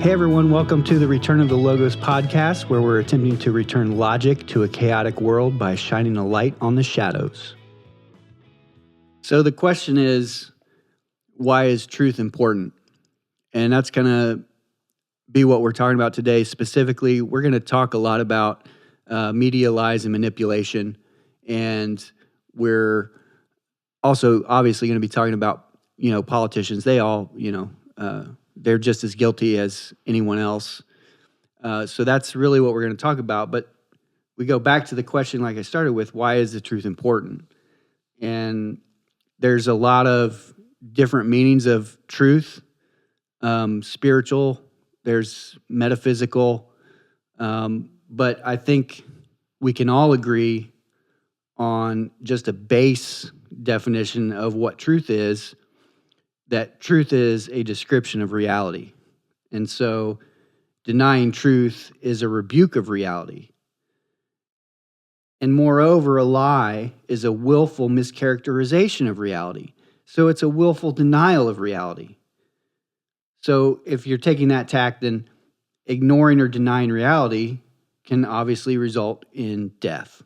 Hey everyone, welcome to the Return of the Logos podcast, where we're attempting to return logic to a chaotic world by shining a light on the shadows. So the question is, why is truth important? And that's going to be what we're talking about today. Specifically, we're going to talk a lot about media lies and manipulation. And we're also obviously going to be talking about, politicians. They all, they're just as guilty as anyone else. So that's really what we're going to talk about. But we go back to the question like I started with, why is the truth important? And there's a lot of different meanings of truth, spiritual, there's metaphysical. But I think we can all agree on just a base definition of what truth is, that truth is a description of reality. And so denying truth is a rebuke of reality. And moreover, a lie is a willful mischaracterization of reality. So it's a willful denial of reality. So if you're taking that tack, then ignoring or denying reality can obviously result in death.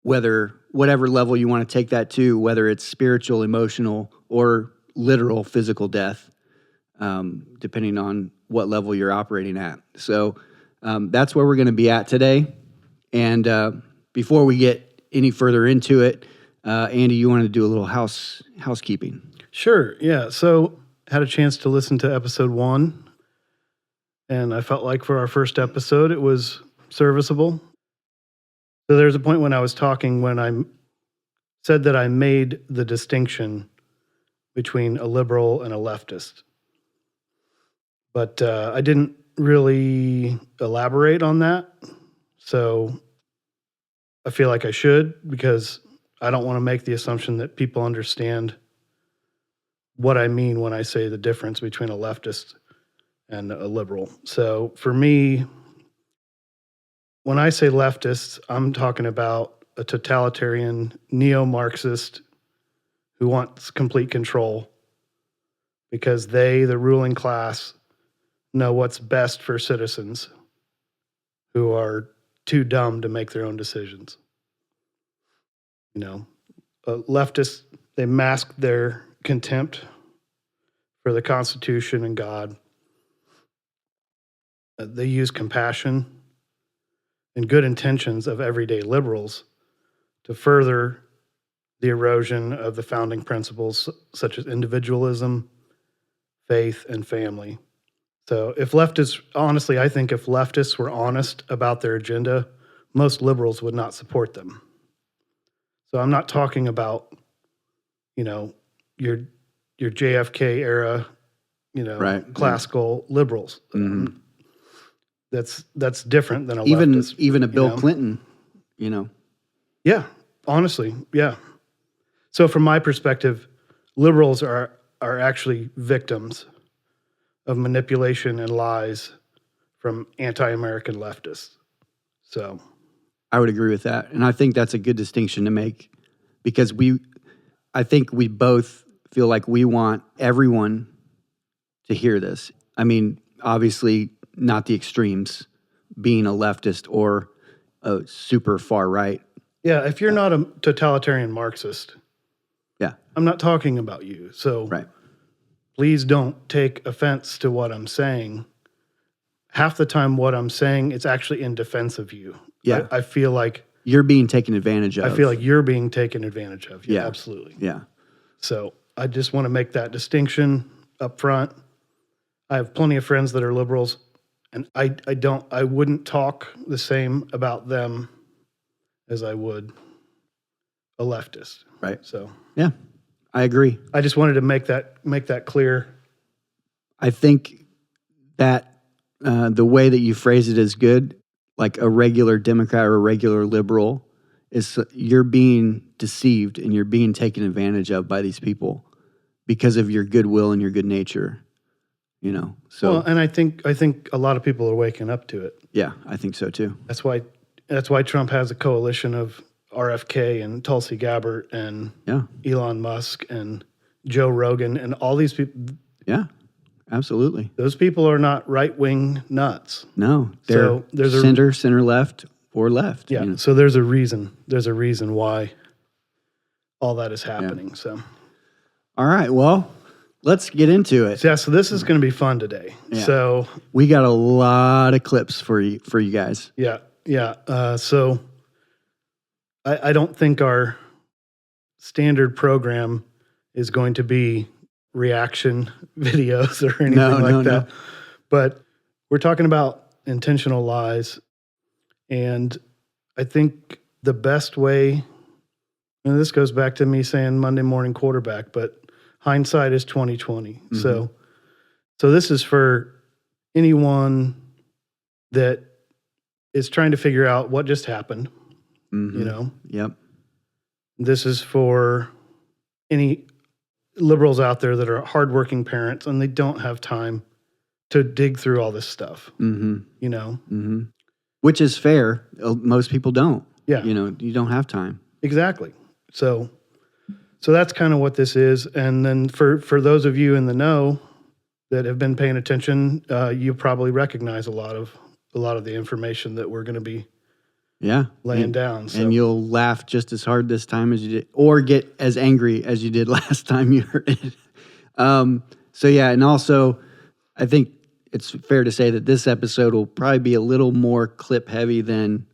Whatever level you want to take that to, whether it's spiritual, emotional, or literal physical death, depending on what level you're operating at. So that's where we're going to be at today. And before we get any further into it, Andy, you wanted to do a little housekeeping. Sure, yeah. So had a chance to listen to episode 1, and I felt like for our first episode, it was serviceable. So there's a point when I was talking when I said that I made the distinction between a liberal and a leftist. But I didn't really elaborate on that. So I feel like I should, because I don't want to make the assumption that people understand what I mean when I say the difference between a leftist and a liberal. So for me, when I say leftist, I'm talking about a totalitarian neo-Marxist who wants complete control because they, the ruling class, know what's best for citizens who are too dumb to make their own decisions. Leftists, they mask their contempt for the Constitution and God. They use compassion and good intentions of everyday liberals to further the erosion of the founding principles such as individualism, faith, and family. So if leftists, honestly, I think if leftists were honest about their agenda, most liberals would not support them. So I'm not talking about, your JFK era, Right. classical liberals. Mm-hmm. That's different than a even leftist. Even a Bill Clinton, Yeah, honestly, yeah. So from my perspective, liberals are actually victims of manipulation and lies from anti-American leftists. So I would agree with that. And I think that's a good distinction to make, because I think we both feel like we want everyone to hear this. I mean, obviously not the extremes, being a leftist or a super far right. Yeah, if you're not a totalitarian Marxist, yeah, I'm not talking about you. So right. Please don't take offense to what I'm saying. Half the time what I'm saying, it's actually in defense of you. Yeah. I feel like you're being taken advantage of. I feel like you're being taken advantage of. Yeah. Absolutely. Yeah. So I just want to make that distinction up front. I have plenty of friends that are liberals, and I wouldn't talk the same about them as I would a leftist. Right. So yeah, I agree. I just wanted to make that clear. I think that the way that you phrase it is good. Like a regular Democrat or a regular liberal, is you're being deceived and you're being taken advantage of by these people because of your goodwill and your good nature. So well, and I think a lot of people are waking up to it. Yeah, I think so too. That's why Trump has a coalition of RFK and Tulsi Gabbard and Elon Musk and Joe Rogan and all these people. Yeah. Absolutely. Those people are not right-wing nuts. No, they're So there's center left, or left. Yeah. You know? So there's a reason. There's a reason why all that is happening. So All right. Well, let's get into it. so this is going to be fun today. Yeah. So we got a lot of clips for you guys. Yeah. So I don't think our standard program is going to be reaction videos or anything like that. No. But we're talking about intentional lies. And I think the best way, and this goes back to me saying Monday morning quarterback, but hindsight is 2020. Mm-hmm. So this is for anyone that is trying to figure out what just happened. Mm-hmm. You know? Yep. This is for any liberals out there that are hardworking parents and they don't have time to dig through all this stuff. Mm-hmm. You know? Mm-hmm. Which is fair. Most people don't. Yeah. You know, you don't have time. Exactly. So that's kind of what this is. And then for those of you in the know that have been paying attention, you probably recognize a lot of the information that we're going to be laying down. So. And you'll laugh just as hard this time as you did, or get as angry as you did last time you heard it. And also, I think it's fair to say that this episode will probably be a little more clip heavy than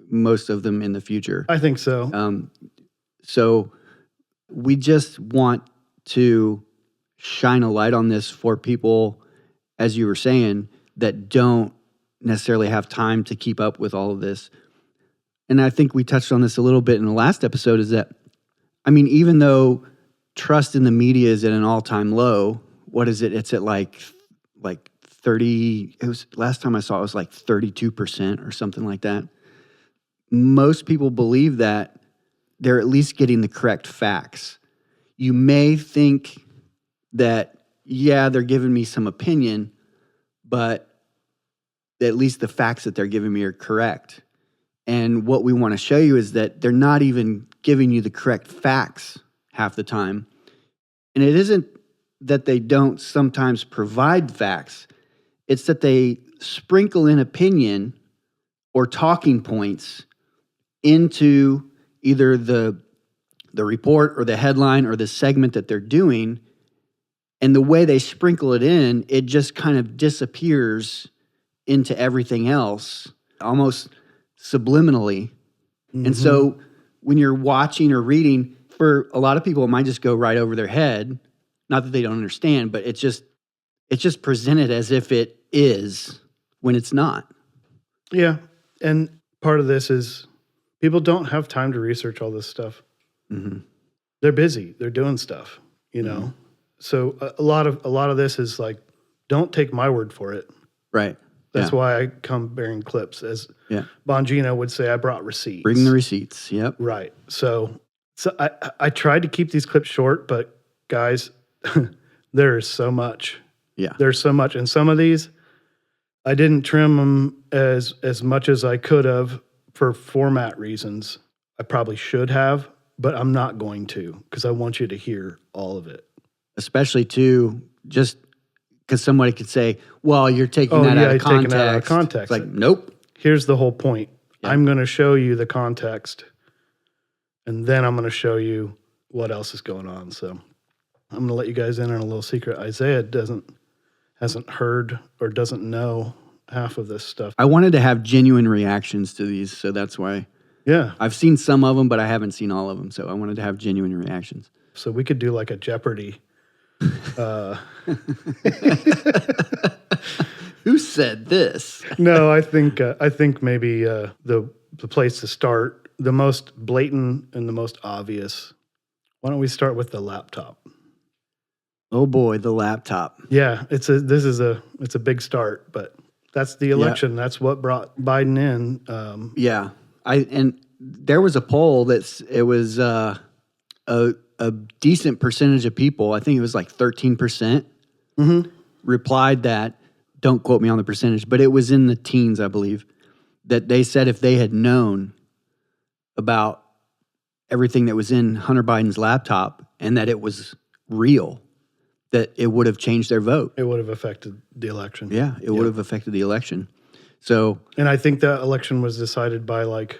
most of them in the future. I think so. So we just want to shine a light on this for people, as you were saying, that don't necessarily have time to keep up with all of this. And I think we touched on this a little bit in the last episode, is that, I mean, even though trust in the media is at an all-time low, what is it? It's at like 30, it was, last time I saw it was like 32% or something like that. Most people believe that they're at least getting the correct facts. You may think that, yeah, they're giving me some opinion, but at least the facts that they're giving me are correct. And what we want to show you is that they're not even giving you the correct facts half the time. And it isn't that they don't sometimes provide facts. It's that they sprinkle in opinion or talking points into either the report or the headline or the segment that they're doing. And the way they sprinkle it in, it just kind of disappears into everything else, almost subliminally. Mm-hmm. And so when you're watching or reading, for a lot of people, it might just go right over their head. Not that they don't understand, but it's just presented as if it is when it's not. Yeah. And part of this is people don't have time to research all this stuff. Mm-hmm. They're busy. They're doing stuff, you know? Mm-hmm. So a lot of this is like, don't take my word for it. Right. That's why I come bearing clips. As Bongino would say, I brought receipts. Bring the receipts. Yep. Right. So I tried to keep these clips short, but guys, there is so much. Yeah. There's so much. And some of these, I didn't trim them as much as I could have for format reasons. I probably should have, but I'm not going to, because I want you to hear all of it. Especially too, just because somebody could say, well, you're taking that out of context. Taking that out of context. It's like, nope. Here's the whole point. Yeah. I'm going to show you the context, and then I'm going to show you what else is going on. So I'm going to let you guys in on a little secret. Isaiah hasn't heard or doesn't know half of this stuff. I wanted to have genuine reactions to these, so that's why. Yeah. I've seen some of them, but I haven't seen all of them, so I wanted to have genuine reactions. So we could do like a Jeopardy. Who said this? No, I think maybe the place to start, the most blatant and the most obvious. Why don't we start with the laptop? Oh boy, the laptop. Yeah, it's a big start, but that's the election. Yeah. That's what brought Biden in. And there was a poll it was a decent percentage of people, I think it was like 13%, replied that, don't quote me on the percentage, but it was in the teens, I believe, that they said if they had known about everything that was in Hunter Biden's laptop and that it was real, that it would have changed their vote. It would have affected the election. Yeah, it would have affected the election. So, and I think that election was decided by like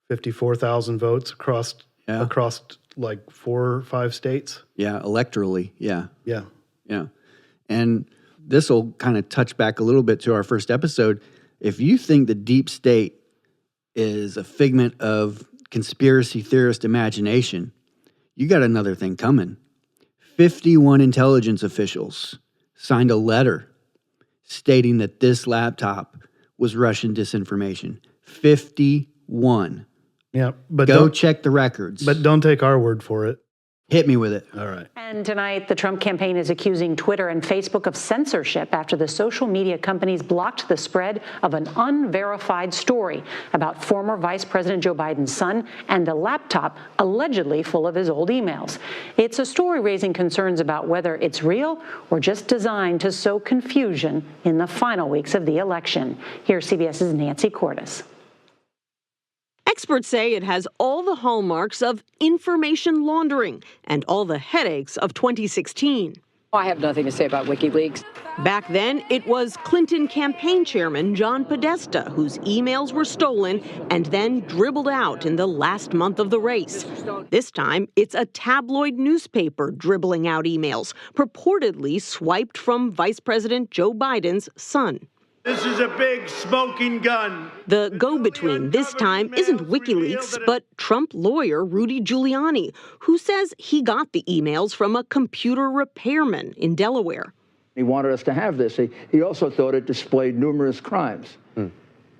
54,000 votes across like 4 or 5 states. Yeah, electorally. Yeah. Yeah. Yeah. And this will kind of touch back a little bit to our first episode. If you think the deep state is a figment of conspiracy theorist imagination, you got another thing coming. 51 intelligence officials signed a letter stating that this laptop was Russian disinformation. 51. Yeah, but go check the records. But don't take our word for it. Hit me with it. All right. And tonight, the Trump campaign is accusing Twitter and Facebook of censorship after the social media companies blocked the spread of an unverified story about former Vice President Joe Biden's son and a laptop allegedly full of his old emails. It's a story raising concerns about whether it's real or just designed to sow confusion in the final weeks of the election. Here's CBS's Nancy Cordes. Experts say it has all the hallmarks of information laundering and all the headaches of 2016. I have nothing to say about WikiLeaks. Back then, it was Clinton campaign chairman John Podesta whose emails were stolen and then dribbled out in the last month of the race. This time, it's a tabloid newspaper dribbling out emails purportedly swiped from Vice President Joe Biden's son. This is a big smoking gun. The go-between this time isn't WikiLeaks, but Trump lawyer Rudy Giuliani, who says he got the emails from a computer repairman in Delaware. He wanted us to have this. He also thought it displayed numerous crimes.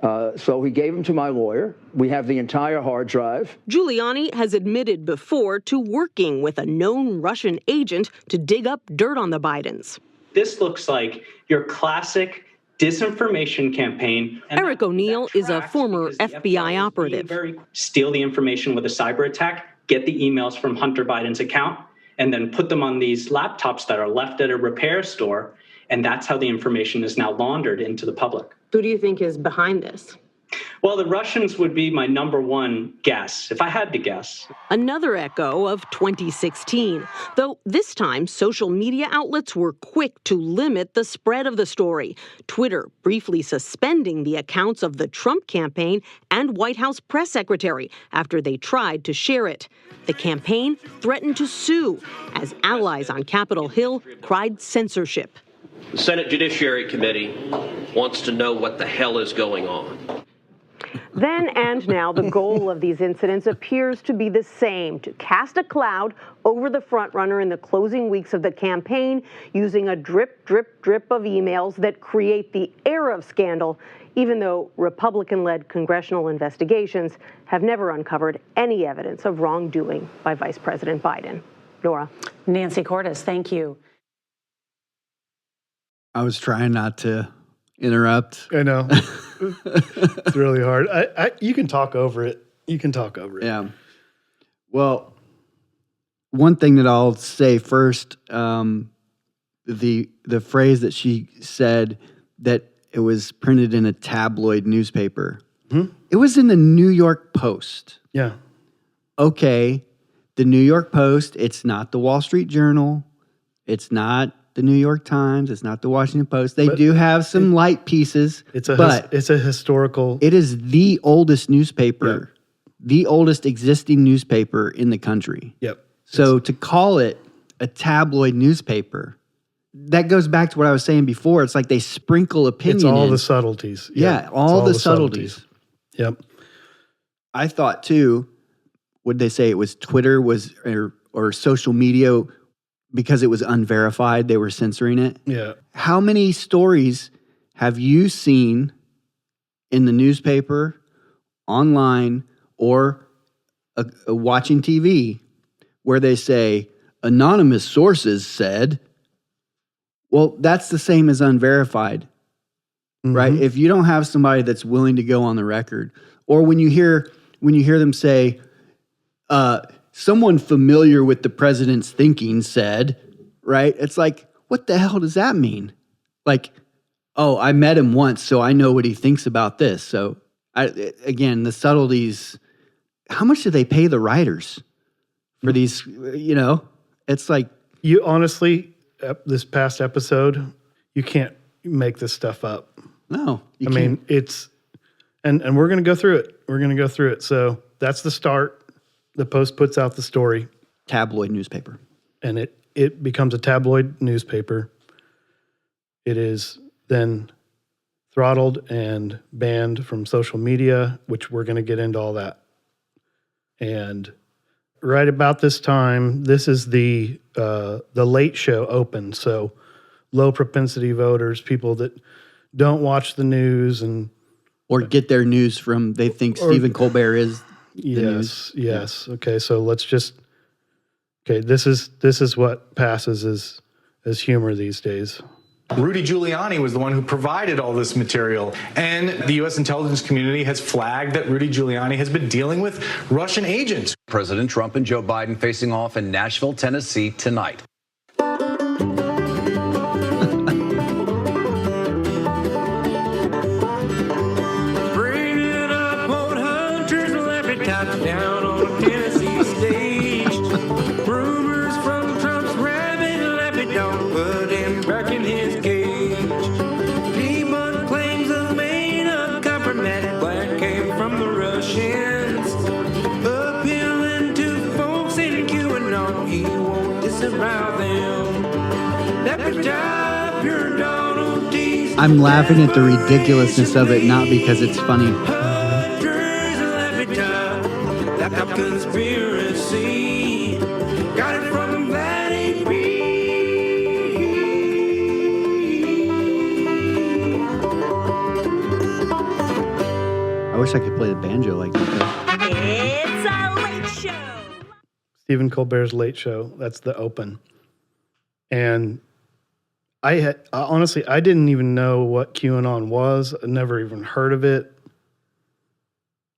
So he gave them to my lawyer. We have the entire hard drive. Giuliani has admitted before to working with a known Russian agent to dig up dirt on the Bidens. This looks like your classic disinformation campaign. Eric O'Neill is a former FBI operative. Steal the information with a cyber attack, get the emails from Hunter Biden's account, and then put them on these laptops that are left at a repair store. And that's how the information is now laundered into the public. Who do you think is behind this? Well, the Russians would be my number one guess, if I had to guess. Another echo of 2016, though this time social media outlets were quick to limit the spread of the story. Twitter briefly suspending the accounts of the Trump campaign and White House press secretary after they tried to share it. The campaign threatened to sue as allies on Capitol Hill cried censorship. The Senate Judiciary Committee wants to know what the hell is going on. Then and now, the goal of these incidents appears to be the same: to cast a cloud over the frontrunner in the closing weeks of the campaign using a drip, drip, drip of emails that create the air of scandal, even though Republican-led congressional investigations have never uncovered any evidence of wrongdoing by Vice President Biden. Nora. Nancy Cordes, thank you. I was trying not to interrupt. I know. It's really hard. You can talk over it. Yeah. Well, one thing that I'll say first, the phrase that she said that it was printed in a tabloid newspaper. Mm-hmm. It was in the New York Post. Yeah. Okay, the New York Post, it's not the Wall Street Journal. It's not the New York Times. It's not the Washington Post. They do have some light pieces. It's a historical. It is the oldest newspaper, the oldest existing newspaper in the country. Yep. So to call it a tabloid newspaper, that goes back to what I was saying before. It's like they sprinkle opinion. It's all in. the subtleties. Yeah, all the subtleties. Yep. I thought too, would they say it was Twitter or social media? Because it was unverified, they were censoring it. Yeah. How many stories have you seen in the newspaper, online, or watching TV where they say, anonymous sources said, well, that's the same as unverified, right? If you don't have somebody that's willing to go on the record, or when you hear them say, someone familiar with the president's thinking said, right? It's like, what the hell does that mean? Like, oh, I met him once, so I know what he thinks about this. So, again, the subtleties, how much do they pay the writers for these, It's like... You honestly, this past episode, you can't make this stuff up. No, I mean, it's, and we're going to go through it. We're going to go through it. So that's the start. The Post puts out the story. Tabloid newspaper. And it becomes a tabloid newspaper. It is then throttled and banned from social media, which we're going to get into all that. And right about this time, this is the Late Show opened. So low propensity voters, people that don't watch the news or get their news from, they think Stephen Colbert is the news. Yes. Yeah. Okay, so let's just, this is what passes as humor these days. Rudy Giuliani was the one who provided all this material, and the U.S. intelligence community has flagged that Rudy Giuliani has been dealing with Russian agents. President Trump and Joe Biden facing off in Nashville, Tennessee tonight. Down on a Tennessee stage. Rumors from Trump's rabid lappy dog put him back in his cage. Demon claims of made-up compromised black came from the Russians. Appealing to folks in QAnon, he won't disavow them. Lappy dog, pure Donald D's. I'm laughing at the ridiculousness of it, not because it's funny. Conspiracy got it from Valley I wish I could play the banjo like that. It's a Late Show. Stephen Colbert's Late Show. That's the open. And honestly, I didn't even know what QAnon was. I never even heard of it.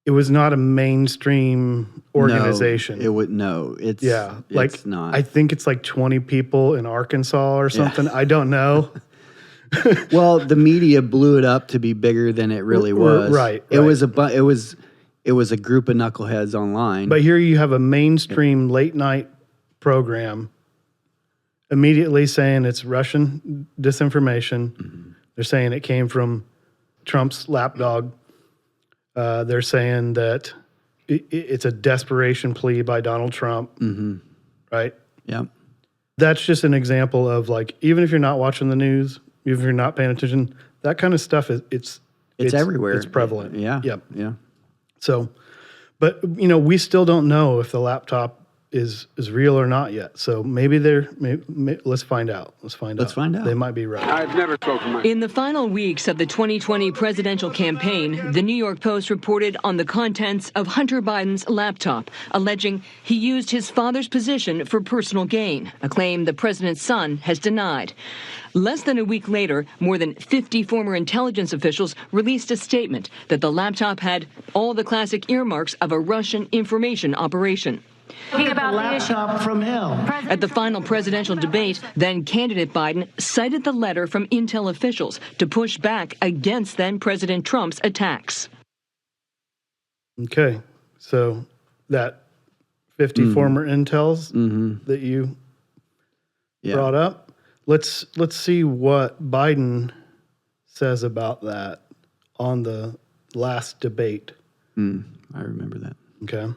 It was not a mainstream organization. It's not. I think it's like 20 people in Arkansas or something. Yeah. I don't know. Well, the media blew it up to be bigger than it really was. Right. It was a group of knuckleheads online. But here you have a mainstream late night program immediately saying it's Russian disinformation. Mm-hmm. They're saying it came from Trump's lapdog. They're saying that it's a desperation plea by Donald Trump, right? Yeah. That's just an example of, like, even if you're not watching the news, even if you're not paying attention, that kind of stuff it's everywhere. It's prevalent. Yeah. Yep. Yeah. So, but we still don't know if the laptop is real or not yet. So maybe let's find out. Let's find out. They might be right. I've never spoken. In the final weeks of the 2020 presidential campaign, the New York Post reported on the contents of Hunter Biden's laptop, alleging he used his father's position for personal gain, a claim the president's son has denied. Less than a week later, more than 50 former intelligence officials released a statement that the laptop had all the classic earmarks of a Russian information operation. About the laptop from hell. At the final presidential debate, then candidate Biden cited the letter from intel officials to push back against then President Trump's attacks. Okay, so that 50 former intels that you brought up, let's see what Biden says about that on the last debate. I remember that. Okay.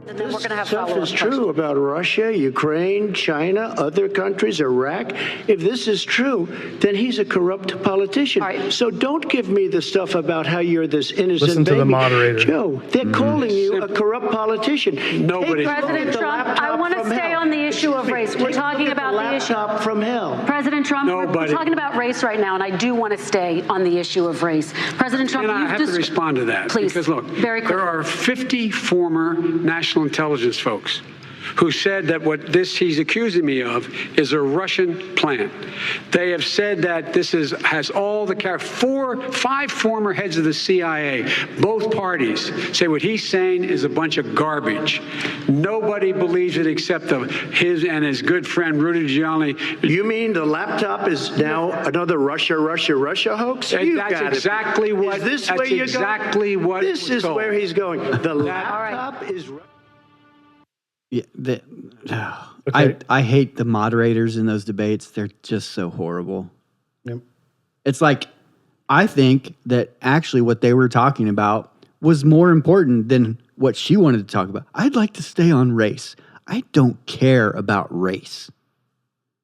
And then we're going to have stuff is true about Russia, Ukraine, China, other countries, Iraq. If this is true, then he's a corrupt politician. Right. So don't give me the stuff about how you're this innocent Listen baby. to the moderator. Joe, they're calling you a corrupt politician. Nobody. President Trump, I want to stay on the issue of race. We're talking about the issue. Laptop from hell. President Trump, we're talking about race right now, and I do want to stay on the issue of race. President Trump, and I have to respond to that. Please, because look, there are 50 former national intelligence folks who said that what he's accusing me of is a Russian plant. They have said that this has all the 5 former heads of the CIA, both parties, say what he's saying is a bunch of garbage. Nobody believes it except his and his good friend Rudy Giuliani. You mean the laptop is now another Russia hoax? That's exactly what. Is this that's where you're exactly going? what. This is where he's going. The laptop is. Yeah, I hate the moderators in those debates. They're just so horrible. Yep. It's like, I think that actually what they were talking about was more important than what she wanted to talk about. I'd like to stay on race. I don't care about race.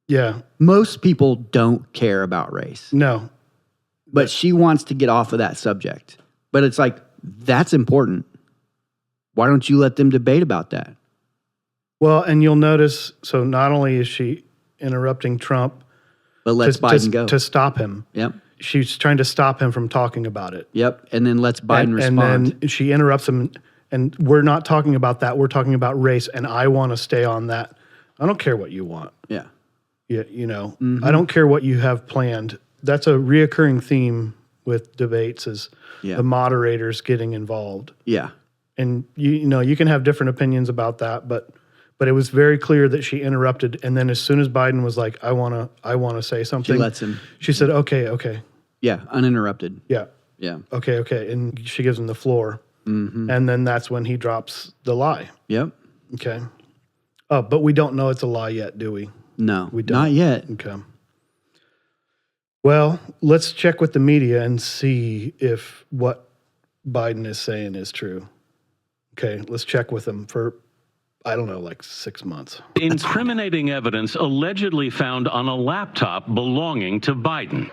Yeah. Most people don't care about race. No. But she wants to get off of that subject. But it's like, that's important. Why don't you let them debate about that? Well, and you'll notice, so not only is she interrupting Trump, but lets Biden go. To stop him. Yep. She's trying to stop him from talking about it. Yep. And then lets Biden respond. And then she interrupts him, and we're not talking about that. We're talking about race, and I want to stay on that. I don't care what you want. Yeah. You know, I don't care what you have planned. That's a reoccurring theme with debates is the moderators getting involved. Yeah. And you know, you can have different opinions about that, but it was very clear that she interrupted, and then as soon as Biden was like, I wanna say something, She lets him. She said, okay. Yeah, uninterrupted. Yeah. Yeah. Okay. And she gives him the floor. Mm-hmm. And then that's when he drops the lie. Yep. Okay. Oh, but we don't know it's a lie yet, do we? No, we don't. Not yet. Okay. Well, let's check with the media and see if what Biden is saying is true. Okay, let's check with them for, I don't know, like 6 months. Incriminating evidence allegedly found on a laptop belonging to Biden.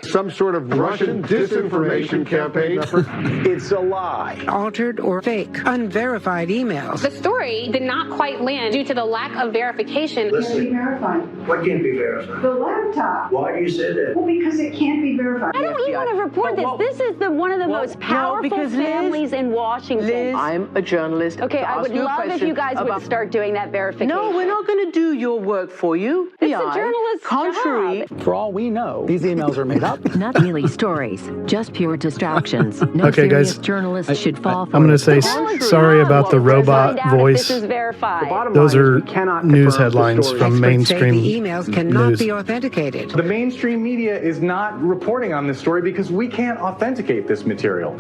Some sort of Russian disinformation campaign effort. It's a lie. Altered or fake, unverified emails. The story did not quite land due to the lack of verification. Can't be verified. What can't be verified? The laptop. Why do you say that? Well, because it can't be verified. Why don't you want to report this? This is one of the most powerful families in Washington. Liz, I'm a journalist. Okay, I would love if you guys would start doing that verification. No, we're not going to do your work for you. It's a journalist's job. For all we know, these emails are made up. Not really stories, just pure distractions. No Okay, serious guys, journalist should fall for I'm going to it. say sorry about the robot voice. This is verified. Those are news headlines from mainstream The emails cannot news. be authenticated. The mainstream media is not reporting on this story because we can't authenticate this material.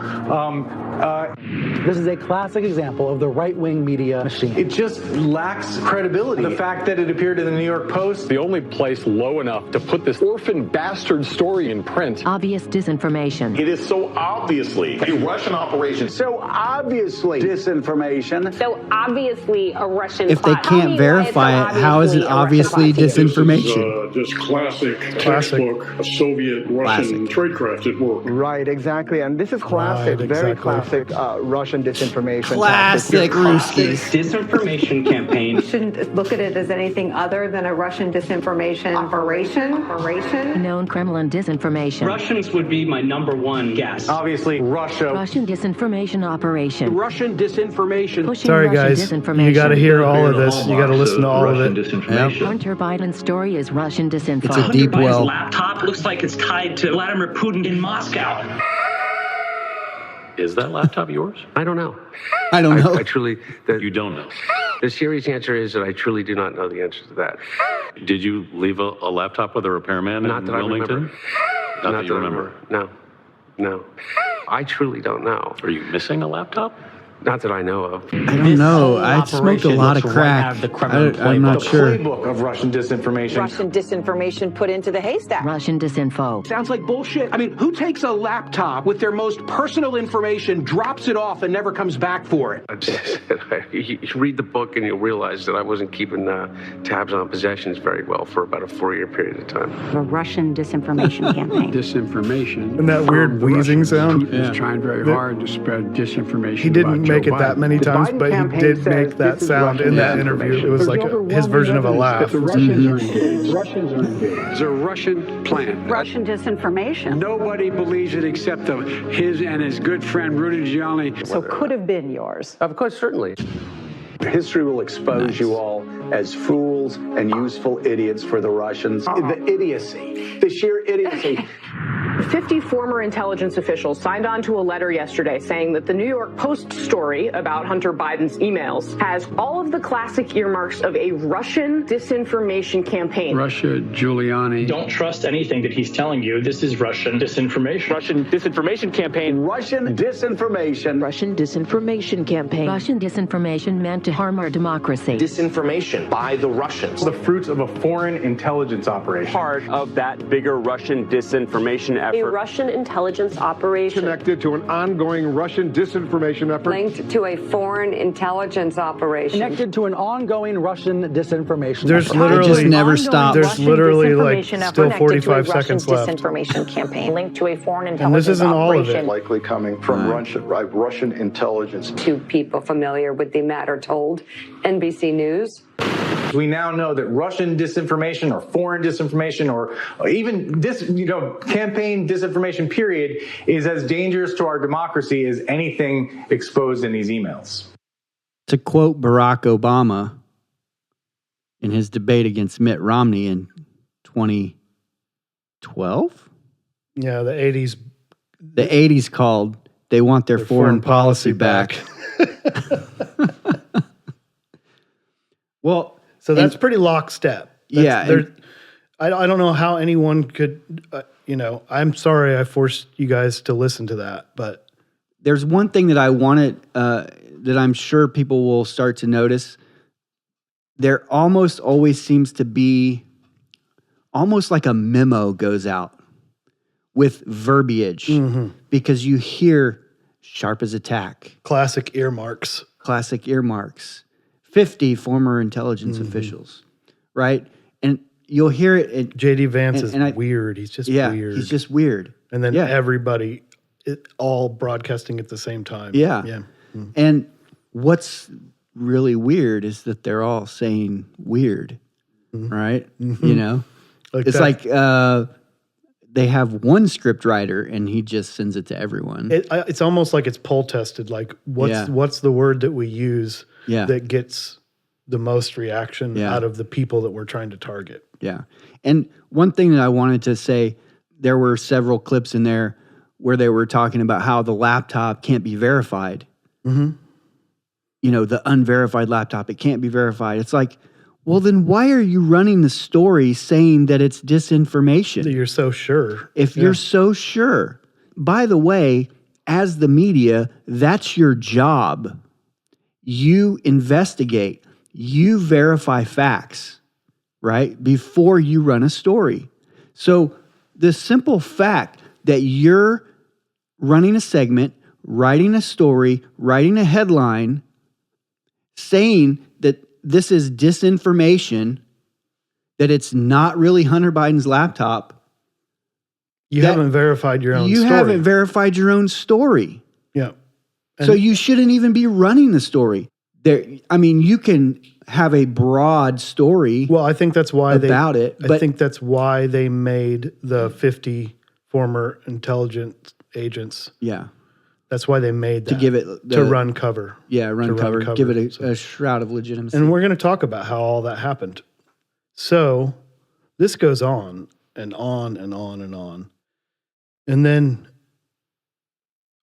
This is a classic example of the right-wing media machine. It just lacks credibility. The fact that it appeared in the New York Post. The only place low enough to put this orphan bastard story in print. Obvious disinformation. It is so obviously a Russian operation. So obviously disinformation. So obviously a Russian If they plot. can't verify it, how is it obviously disinformation? This is just classic textbook Soviet-Russian tradecraft at work. Right, exactly. And this is classic, very classic Russian disinformation. Classic Ruskies. Disinformation campaign. You shouldn't look at it as anything other than a Russian disinformation operation. Known Kremlin disinformation. Russians would be my number one guess. Obviously, Russia. Russian disinformation operation. Russian disinformation. Pushing Sorry, Russian guys. disinformation. You got to hear all of this. You got to listen to all of it. Hunter Biden's story is Russian disinfo. It's a deep well. Laptop looks like it's tied to Vladimir Putin in Moscow. Is that laptop yours? I don't know. I don't know. I truly... You don't know. The serious answer is that I truly do not know the answer to that. Did you leave a laptop with a repairman Not in that I Wilmington? remember. Not that you remember. No. I truly don't know. Are you missing a laptop? Not that I know of. I don't know. I smoked a lot of crack. I'm not sure. The playbook of Russian disinformation. Russian disinformation put into the haystack. Russian disinfo. Sounds like bullshit. I mean, who takes a laptop with their most personal information, drops it off, and never comes back for it? You read the book and you'll realize that I wasn't keeping tabs on possessions very well for about a 4-year period of time. The Russian disinformation campaign. Disinformation. And that weird wheezing sound? Putin is trying very hard to spread disinformation. He didn't make it that many times, but he did make that sound in that interview. It was like his version of a laugh. The Russians are engaged. Russians are engaged. It's a Russian plan. Russian disinformation. Nobody believes it except his and his good friend Rudy Giuliani. So could have been yours. Of course, certainly. History will expose you all as fools and useful idiots for the Russians. The idiocy, the sheer idiocy. 50 former intelligence officials signed on to a letter yesterday saying that the New York Post story about Hunter Biden's emails has all of the classic earmarks of a Russian disinformation campaign. Russia, Giuliani. Don't trust anything that he's telling you. This is Russian disinformation. Russian disinformation campaign. Russian disinformation. Russian disinformation campaign. Russian disinformation meant to harm our democracy. Disinformation by the Russians. The fruits of a foreign intelligence operation. Part of that bigger Russian disinformation effort. A Russian intelligence operation. Connected to an ongoing Russian disinformation effort. Linked to a foreign intelligence operation. Connected to an ongoing Russian disinformation There's effort. literally, it just never stops. There's literally like still 45 seconds left. Disinformation campaign linked to a foreign And intelligence this isn't all of operation. it. Likely coming from Russian intelligence. To people familiar with the matter told NBC News. We now know that Russian disinformation or foreign disinformation or even campaign disinformation period is as dangerous to our democracy as anything exposed in these emails. To quote Barack Obama in his debate against Mitt Romney in 2012? Yeah, the 80s. The 80s called, they want their foreign policy back. Well, so that's pretty lockstep. I don't know how anyone could, I'm sorry I forced you guys to listen to that, but. There's one thing that I wanted, that I'm sure people will start to notice. There almost always seems to be almost like a memo goes out with verbiage because you hear sharp as a tack. Classic earmarks. 50 former intelligence officials, right? And you'll hear it. J.D. Vance is weird. He's just weird. He's just weird. And then everybody all broadcasting at the same time. Yeah. And what's really weird is that they're all saying weird, right? It's like they have one script writer and he just sends it to everyone. It's almost like it's poll tested. Like what's the word that we use that gets the most reaction out of the people that we're trying to target. Yeah. And one thing that I wanted to say, there were several clips in there where they were talking about how the laptop can't be verified. The unverified laptop, it can't be verified. It's like, well, then why are you running the story saying that it's disinformation? That you're so sure. If you're so sure. By the way, as the media, that's your job. You investigate. You verify facts, right? Before you run a story. So the simple fact that you're running a segment, writing a story, writing a headline, saying that this is disinformation, that it's not really Hunter Biden's laptop. You haven't verified your own story. You haven't verified your own story. Yeah. So you shouldn't even be running the story. You can have a broad story. Well, I think that's why I think that's why they made the 50 former intelligence agents. Yeah. That's why they made that. To give it to run cover. Yeah, run cover. Give it a shroud of legitimacy. And we're going to talk about how all that happened. So this goes on and on and on and on. And then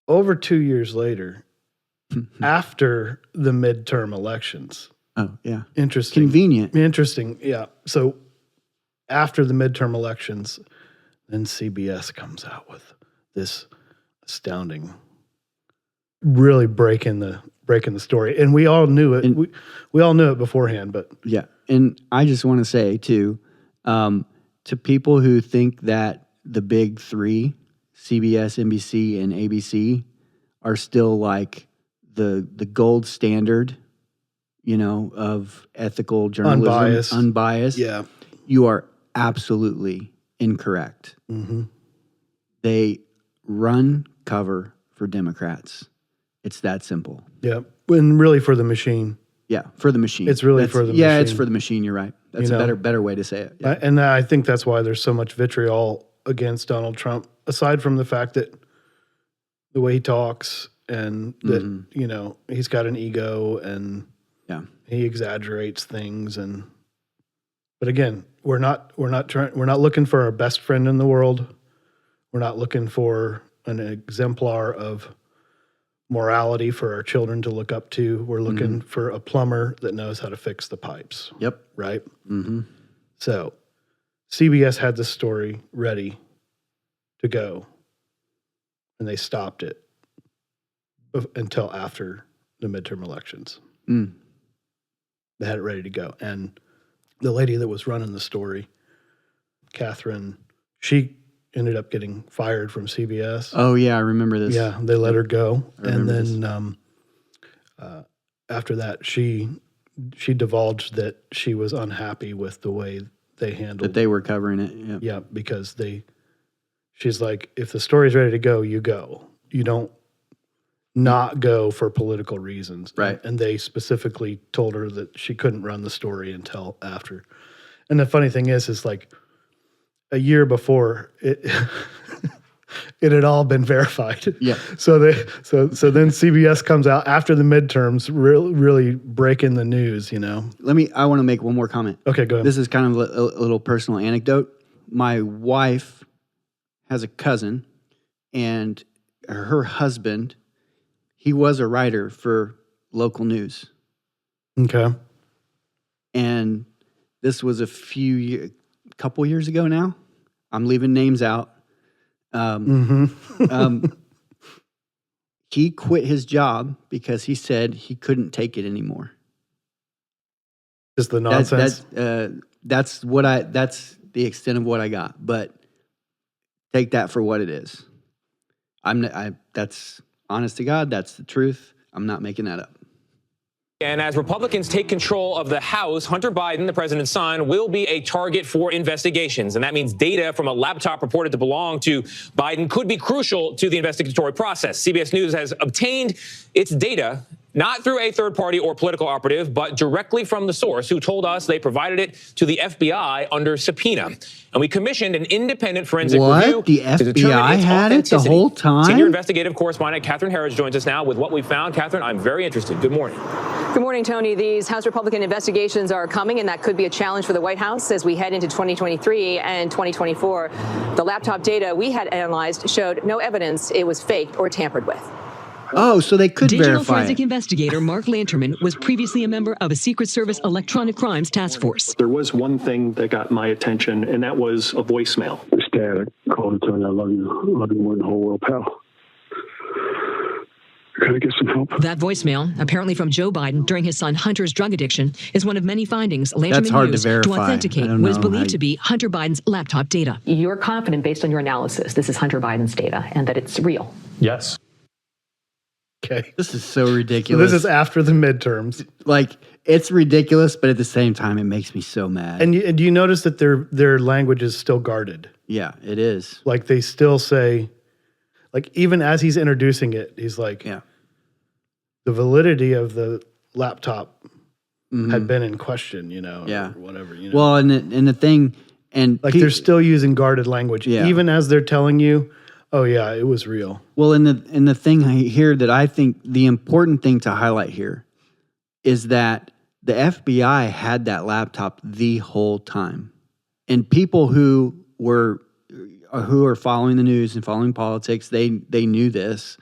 over 2 years later, after the midterm elections. Oh, yeah. Interesting. Convenient. Interesting, yeah. So after the midterm elections, then CBS comes out with this astounding, really breaking the story. And we all knew it. We all knew it beforehand, but. Yeah. And I just want to say, too, to people who think that the big three, CBS, NBC, and ABC, are still like the gold standard, of ethical journalism. Unbiased. Yeah. You are absolutely incorrect. They run cover for Democrats. It's that simple. Yeah. And really for the machine. Yeah, for the machine. It's really for the machine. Yeah, it's for the machine. You're right. That's a better way to say it. Yeah. And I think that's why there's so much vitriol against Donald Trump, aside from the fact that the way he talks and that, he's got an ego and he exaggerates things. But again, we're not looking for our best friend in the world. We're not looking for an exemplar of morality for our children to look up to. We're looking for a plumber that knows how to fix the pipes. Yep. Right? Mm-hmm. So CBS had this story ready to go, and they stopped it until after the midterm elections. Mm. They had it ready to go. And the lady that was running the story, Catherine, she ended up getting fired from CBS. Oh, yeah, I remember this. Yeah, they let her go. And remember then after that, she divulged that she was unhappy with the way they handled that they were covering it. Yeah, yeah, because she's like, if the story's ready to go, you go. You don't not go for political reasons. Right. And they specifically told her that she couldn't run the story until after. And the funny thing is like a year before it it had all been verified. Yeah. So then CBS comes out after the midterms, really breaking the news, you know. I want to make one more comment. Okay, go ahead. This is kind of a little personal anecdote. My wife has a cousin, and her husband, he was a writer for local news. Okay. And this was a couple years ago now. I'm leaving names out. He quit his job because he said he couldn't take it anymore. Just the nonsense. That's the extent of what I got. But take that for what it is. That's honest to God. That's the truth. I'm not making that up. And as Republicans take control of the House, Hunter Biden, the president's son, will be a target for investigations. And that means data from a laptop reported to belong to Biden could be crucial to the investigatory process. CBS News has obtained its data not through a third party or political operative, but directly from the source who told us they provided it to the FBI under subpoena. And we commissioned an independent forensic review. The FBI had it the whole time? Senior investigative correspondent Catherine Harris joins us now with what we found. Catherine, I'm very interested. Good morning. Good morning, Tony. These House Republican investigations are coming, and that could be a challenge for the White House as we head into 2023 and 2024. The laptop data we had analyzed showed no evidence it was faked or tampered with. Oh, so they could Digital verify forensic it. investigator Mark Lanterman was previously a member of a Secret Service electronic crimes task force. There was one thing that got my attention, and that was a voicemail. It's Dad. I called and told you I love you. I love you more than the whole world, pal. Can I get some help? That voicemail, apparently from Joe Biden during his son Hunter's drug addiction, is one of many findings Lanterman used to authenticate what is believed to be Hunter Biden's laptop data. You're confident, based on your analysis, this is Hunter Biden's data and that it's real? Yes. Okay. This is so ridiculous. So this is after the midterms. Like, it's ridiculous, but at the same time, it makes me so mad. And do you notice that their language is still guarded? Yeah, it is. Like, they still say, like, even as he's introducing it, he's like, yeah, the validity of the laptop had been in question, you know, yeah, or whatever. You know? Well, and the thing, and like they're still using guarded language, even as they're telling you, oh yeah, it was real. Well, and the thing here that I think the important thing to highlight here is that the FBI had that laptop the whole time, and people who are following the news and following politics, they knew this.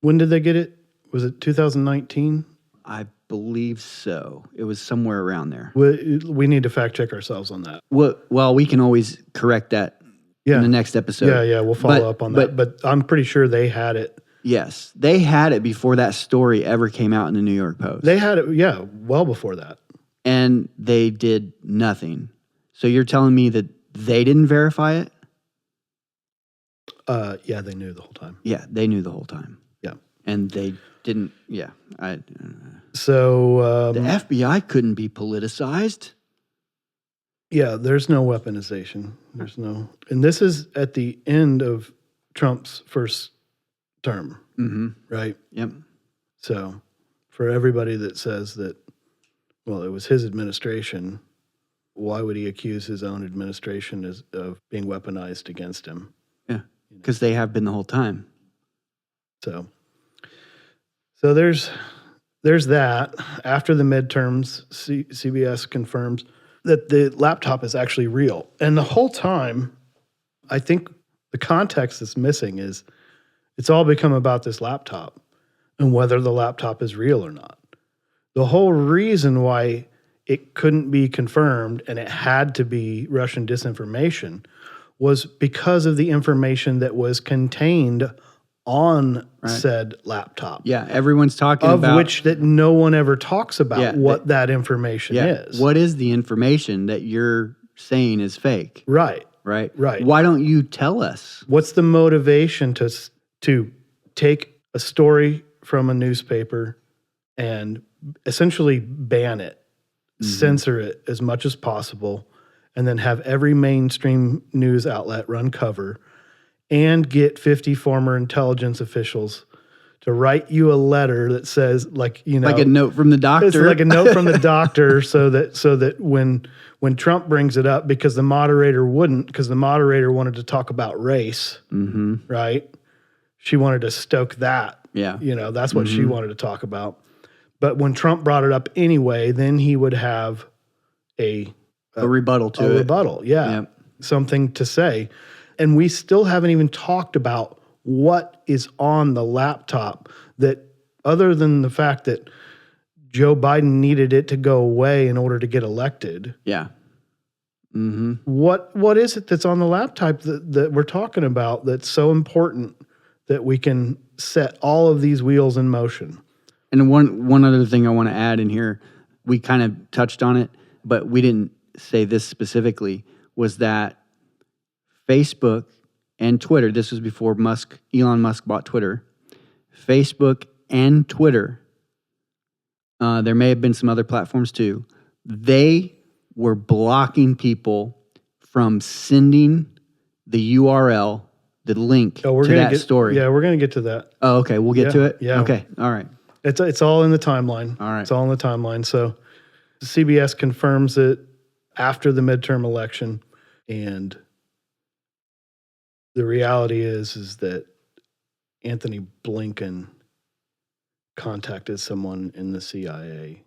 When did they get it? Was it 2019? I believe so. It was somewhere around there. We need to fact check ourselves on that. Well, we can always correct that in the next episode. Yeah, we'll follow up on that. But I'm pretty sure they had it. Yes, they had it before that story ever came out in the New York Post. They had it, well before that. And they did nothing. So you're telling me that they didn't verify it? Yeah, they knew the whole time. Yeah, they knew the whole time. Yeah. And they didn't, So the FBI couldn't be politicized. Yeah, there's no weaponization. There's no, and this is at the end of Trump's first term, right? Yep. So for everybody that says that, well, it was his administration, why would he accuse his own administration of being weaponized against him? Yeah, because they have been the whole time. So there's that. After the midterms, CBS confirms that the laptop is actually real. And the whole time, I think The context that's missing is it's all become about this laptop and whether the laptop is real or not. The whole reason why it couldn't be confirmed and it had to be Russian disinformation was because of the information that was contained on said laptop. Yeah, everyone's talking of about... which that no one ever talks about what that information is. What is the information that you're saying is fake? Right. Right? Right. Why don't you tell us? What's the motivation to take a story from a newspaper and essentially ban it, censor it as much as possible, and then have every mainstream news outlet run cover and get 50 former intelligence officials to write you a letter that says, like a note from the doctor. It's like a note from the doctor so that when Trump brings it up, because the moderator wouldn't, because the moderator wanted to talk about race, right? She wanted to stoke that. Yeah. That's what she wanted to talk about. But when Trump brought it up anyway, then he would have a rebuttal to it. Rebuttal, yeah. Something to say. And we still haven't even talked about what is on the laptop that, other than the fact that Joe Biden needed it to go away in order to get elected. Yeah. What is it that's on the laptop that we're talking about that's so important that we can set all of these wheels in motion? And one other thing I want to add in here, we kind of touched on it, but we didn't say this specifically, was that Facebook and Twitter, this was before Elon Musk bought Twitter, Facebook and Twitter, there may have been some other platforms too, they were blocking people from sending the URL, the link to that story. Yeah, we're going to get to that. Oh, okay. We'll get to it? Yeah. Okay. All right. It's all in the timeline. All right. It's all in the timeline. So CBS confirms it after the midterm election. And the reality is that Anthony Blinken contacted someone in the CIA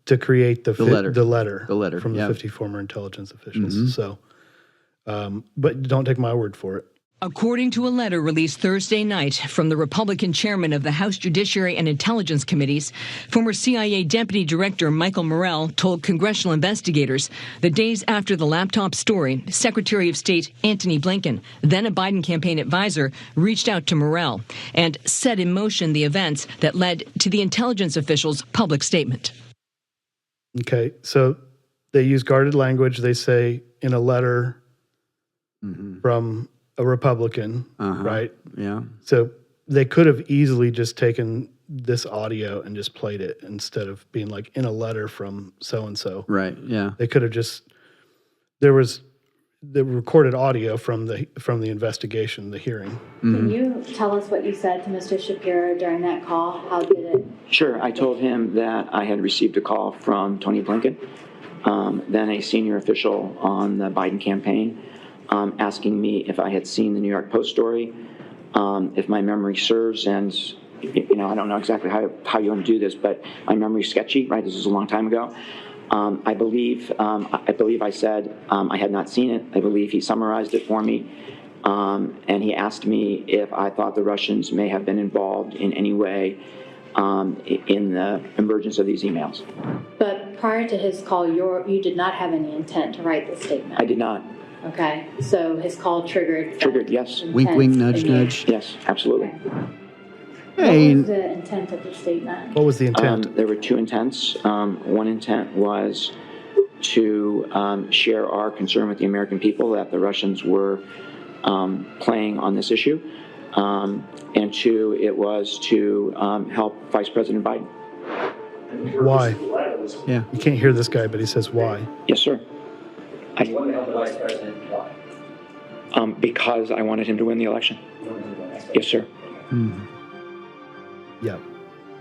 to create the letter from the 50 former intelligence officials. So, but don't take my word for it. According to a letter released Thursday night from the Republican chairman of the House Judiciary and Intelligence Committees, former CIA Deputy Director Michael Morell told congressional investigators the days after the laptop story, Secretary of State Antony Blinken, then a Biden campaign advisor, reached out to Morell and set in motion the events that led to the intelligence official's public statement. Okay, so they use guarded language. They say in a letter from a Republican, right? Yeah. So they could have easily just taken this audio and just played it instead of being like in a letter from so-and-so. Right, yeah. They could have there was the recorded audio from the investigation, the hearing. Can you tell us what you said to Mr. Shapiro during that call? How did it? Sure. I told him that I had received a call from Tony Blinken, then a senior official on the Biden campaign, asking me if I had seen the New York Post story, if my memory serves, and I don't know exactly how you want to do this, but my memory's sketchy, right? This is a long time ago. I believe I said I had not seen it. I believe he summarized it for me, and he asked me if I thought the Russians may have been involved in any way in the emergence of these emails. But prior to his call, you did not have any intent to write this statement. I did not. Okay, so his call triggered. Triggered, yes. Wink, wink, nudge, nudge. Yes, absolutely. Okay. What was the intent of the statement? What was the intent? There were two intents. One intent was to share our concern with the American people that the Russians were playing on this issue. And two, it was to help Vice President Biden. Why? Yeah. You can't hear this guy, but he says why. Yes, sir. You want to help the Vice President? Why? Because I wanted him to win the election. Yes, sir. Yeah.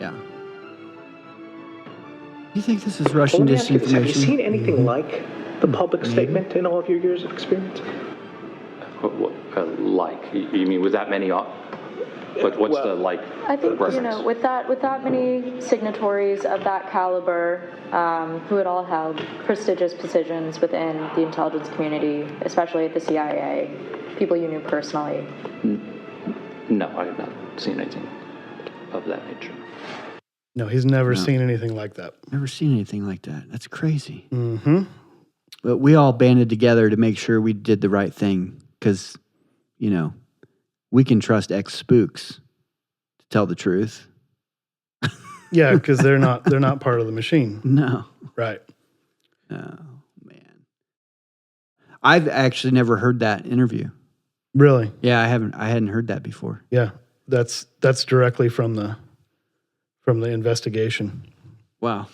Yeah. You think this is Russian disinformation? Have you seen anything like the public statement in all of your years of experience? You mean with that many? What's the like? I think reference? with that many signatories of that caliber, who had all held prestigious positions within the intelligence community, especially at the CIA, People you knew personally? No, I have not seen anything of that nature. No, he's never seen anything like that. Never seen anything like that. That's crazy. Mm-hmm. But we all banded together to make sure we did the right thing because, you know, we can trust ex-spooks to tell the truth. Yeah, because they're not part of the machine. No. Right. Oh, man. I've actually never heard that interview. Really? Yeah, I hadn't heard that before. Yeah. That's directly from the investigation. Wow.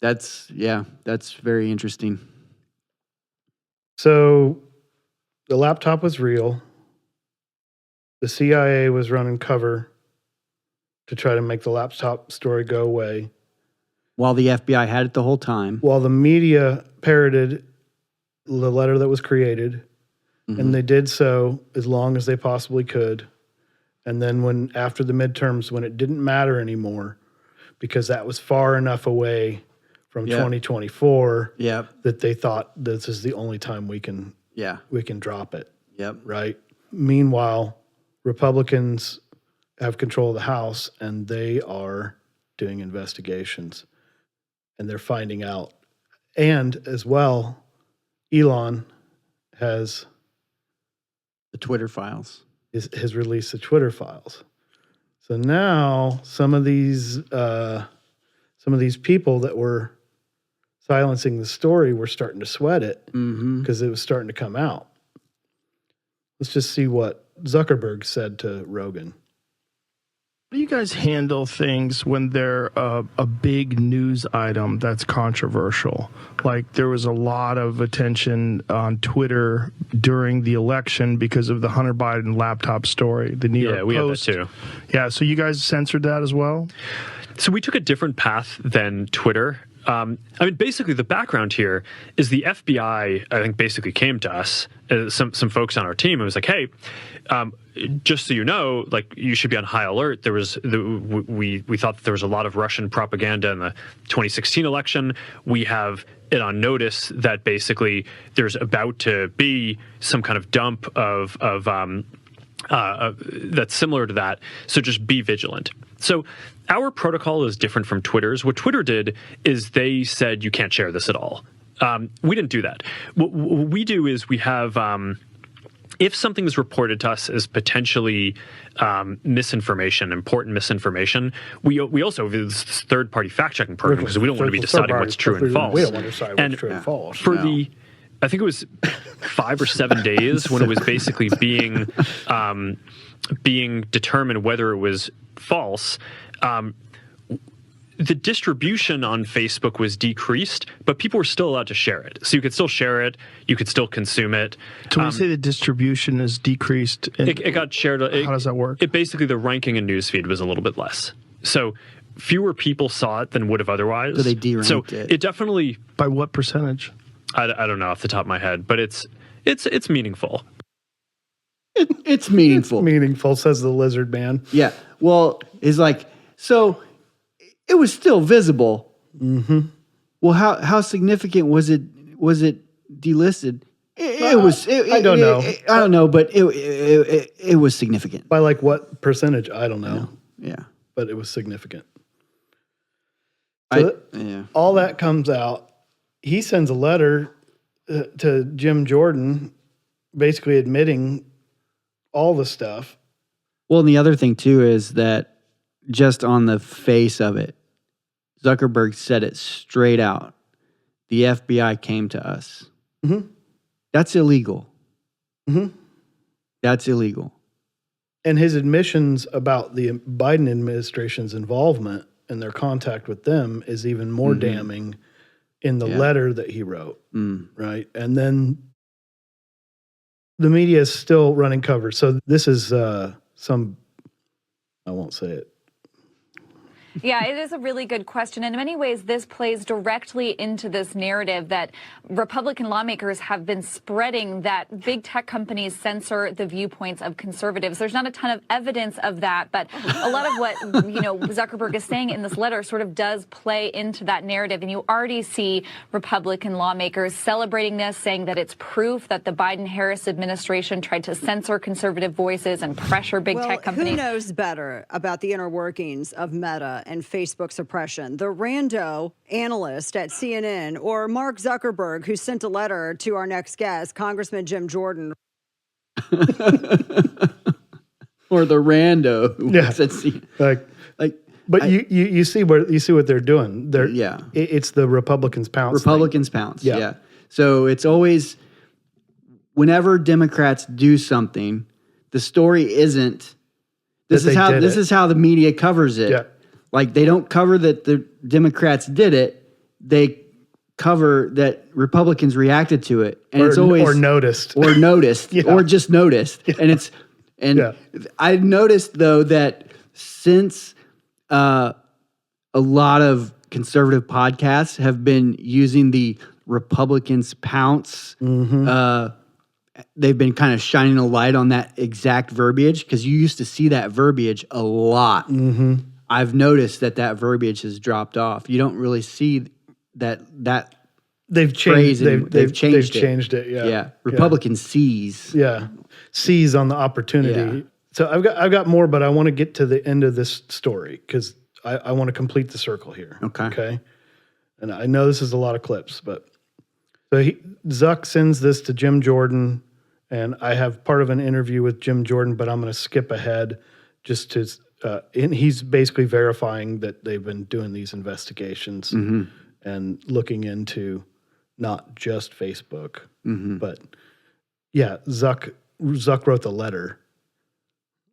That's very interesting. So the laptop was real. The CIA was running cover to try to make the laptop story go away. While the FBI had it the whole time. While the media parroted the letter that was created, and they did so as long as they possibly could. And then after the midterms, when it didn't matter anymore, because that was far enough away from 2024 that they thought this is the only time we can drop it. Yep. Right. Meanwhile, Republicans have control of the House, and they are doing investigations, and they're finding out. And as well, Elon has the Twitter files. Has released the Twitter files. So now some of these people that were silencing the story were starting to sweat it because it was starting to come out. Let's just see what Zuckerberg said to Rogan. How do you guys handle things when they're a big news item that's controversial? Like there was a lot of attention on Twitter during the election because of the Hunter Biden laptop story. The New York Post. Yeah, we had that too. Yeah, so you guys censored that as well? So we took a different path than Twitter. I mean, basically, the background here is the FBI, I think, basically came to us, some folks on our team, and was like, hey, just so you know, like, you should be on high alert. We thought that there was a lot of Russian propaganda in the 2016 election. We have it on notice that basically there's about to be some kind of dump of that's similar to that. So just be vigilant. So our protocol is different from Twitter's. What Twitter did is they said you can't share this at all. We didn't do that. What we do is we have, if something is reported to us as potentially misinformation, important misinformation, we also have this third-party fact-checking program because we don't want to be deciding what's true and false. We don't want to decide what's true and false. For I think it was 5 or 7 days when it was basically being determined whether it was false. The distribution on Facebook was decreased, but people were still allowed to share it. So you could still share it, you could still consume it. So when you say the distribution is decreased, it got shared. How does that work? It basically, the ranking in newsfeed was a little bit less. So fewer people saw it than would have otherwise. So they deranked it. It definitely. By what percentage? I don't know off the top of my head, but it's meaningful. It's meaningful. It's meaningful, says the lizard man. Yeah. Well, it's like, so it was still visible. Mm-hmm. Well, how significant was it? Was it delisted? It was. I don't know. I don't know, but it was significant. By like what percentage? I don't know. Yeah. But it was significant. All that comes out. He sends a letter to Jim Jordan basically admitting all the stuff. Well, and the other thing, too, is that just on the face of it, Zuckerberg said it straight out. The FBI came to us. Mm-hmm. That's illegal. Mm-hmm. That's illegal. And his admissions about the Biden administration's involvement and their contact with them is even more damning in the letter that he wrote, right? And then the media is still running cover. So this is I won't say it. Yeah, it is a really good question. In many ways, this plays directly into this narrative that Republican lawmakers have been spreading, that big tech companies censor the viewpoints of conservatives. There's not a ton of evidence of that, but a lot of what Zuckerberg is saying in this letter sort of does play into that narrative. And you already see Republican lawmakers celebrating this, saying that it's proof that the Biden-Harris administration tried to censor conservative voices and pressure big tech companies. Who knows better about the inner workings of Meta and Facebook suppression? The rando analyst at CNN or Mark Zuckerberg, who sent a letter to our next guest, Congressman Jim Jordan? Or the rando who works at CNN. But you see what they're doing. It's the Republicans pounce. Republicans pounce. Yeah. So it's always whenever Democrats do something, the story isn't. This is how the media covers it. Yeah. Like they don't cover that the Democrats did it. They cover that Republicans reacted to it, and it's always noticed or just noticed. Yeah. I've noticed though that since a lot of conservative podcasts have been using the Republicans pounce. They've been kind of shining a light on that exact verbiage because you used to see that verbiage a lot. I've noticed that verbiage has dropped off. You don't really see that they've changed. They've changed it. Yeah. Republicans seize. Yeah, seize on the opportunity. Yeah. So I've got more, but I want to get to the end of this story because I want to complete the circle here. Okay. And I know this is a lot of clips, but so Zuck sends this to Jim Jordan, and I have part of an interview with Jim Jordan, but I'm going to skip ahead just to. And he's basically verifying that they've been doing these investigations and looking into not just Facebook, but Zuck wrote the letter,